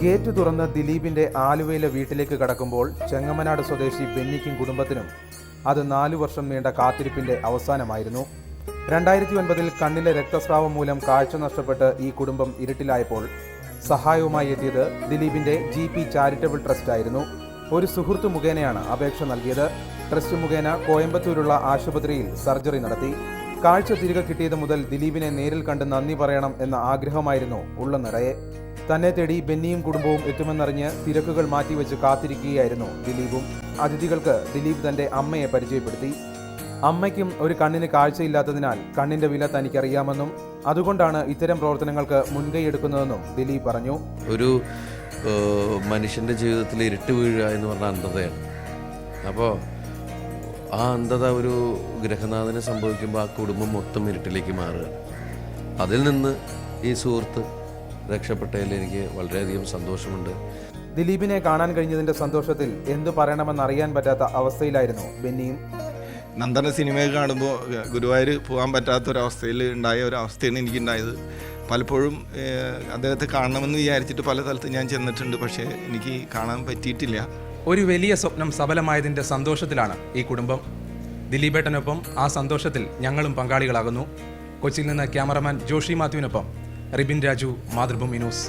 Gate തുറന്ന് ദിലീപിന്റെ ആലുവയിലെ വീട്ടിലേക്ക് കടക്കുമ്പോൾ ചെങ്ങമനാട് സ്വദേശി ബെന്നിക്കും കുടുംബത്തിനും അത് 4 വർഷം നീണ്ട കാത്തിരിപ്പിന്റെ അവസാനമായിരുന്നു. 2009 കണ്ണിലെ രക്തസ്രാവം മൂലം കാഴ്ച നഷ്ടപ്പെട്ട് ഈ കുടുംബം ഇരുട്ടിലായപ്പോൾ സഹായവുമായി എത്തിയത് ദിലീപിന്റെ GP ചാരിറ്റബിൾ ട്രസ്റ്റ് ആയിരുന്നു. ഒരു സുഹൃത്തു മുഖേനയാണ് അപേക്ഷ നൽകിയത്. ട്രസ്റ്റ് മുഖേന കോയമ്പത്തൂരുള്ള ആശുപത്രിയിൽ സർജറി നടത്തി. കാഴ്ച തിരികെ കിട്ടിയത് മുതൽ ദിലീപിനെ നേരിൽ കണ്ട് നന്ദി പറയണം എന്ന ആഗ്രഹമായിരുന്നു ഉള്ള നിറയെ. തന്നെ തേടി ബെന്നിയും കുടുംബവും എത്തുമെന്നറിഞ്ഞ് തിരക്കുകൾ മാറ്റിവെച്ച് കാത്തിരിക്കുകയായിരുന്നു ദിലീപും. അതിഥികൾക്ക് ദിലീപ് തന്റെ അമ്മയെ പരിചയപ്പെടുത്തി. അമ്മയ്ക്കും ഒരു കണ്ണിന് കാഴ്ചയില്ലാത്തതിനാൽ കണ്ണിന്റെ വില തനിക്കറിയാമെന്നും അതുകൊണ്ടാണ് ഇത്തരം പ്രവർത്തനങ്ങൾക്ക് മുൻകൈയെടുക്കുന്നതെന്നും ദിലീപ് പറഞ്ഞു. ഒരു മനുഷ്യൻ്റെ ജീവിതത്തിൽ ഇരുട്ട് വീഴുക എന്ന് പറഞ്ഞ അന്ധതയാണ്. അപ്പോൾ ആ അന്ധത ഒരു ഗ്രഹനാഥന് സംഭവിക്കുമ്പോൾ ആ കുടുംബം മൊത്തം ഇരുട്ടിലേക്ക് മാറുക. അതിൽ നിന്ന് ഈ സുഹൃത്ത് രക്ഷപ്പെട്ടതിൽ എനിക്ക് വളരെയധികം സന്തോഷമുണ്ട്. ദിലീപിനെ കാണാൻ കഴിഞ്ഞതിന്റെ സന്തോഷത്തിൽ എന്തു പറയണമെന്നറിയാൻ പറ്റാത്ത അവസ്ഥയിലായിരുന്നു ബെന്നിയും. നന്ദന സിനിമയിൽ കാണുമ്പോൾ ഗുരുവായൂർ പോകാൻ പറ്റാത്തൊരവസ്ഥയിൽ ഉണ്ടായ ഒരവസ്ഥയാണ് എനിക്കുണ്ടായത്. പലപ്പോഴും അദ്ദേഹത്തെ കാണണമെന്ന് വിചാരിച്ചിട്ട് പല സ്ഥലത്ത് ഞാൻ ചെന്നിട്ടുണ്ട്, പക്ഷേ എനിക്ക് കാണാൻ പറ്റിയിട്ടില്ല. ഒരു വലിയ സ്വപ്നം സഫലമായതിൻ്റെ സന്തോഷത്തിലാണ് ഈ കുടുംബം. ദിലീപേട്ടനൊപ്പം ആ സന്തോഷത്തിൽ ഞങ്ങളും പങ്കാളികളാകുന്നു. കൊച്ചിയിൽ നിന്ന് ക്യാമറമാൻ ജോഷി മാത്യുവിനൊപ്പം റിബിൻ രാജു, മാതൃഭൂമി ന്യൂസ്.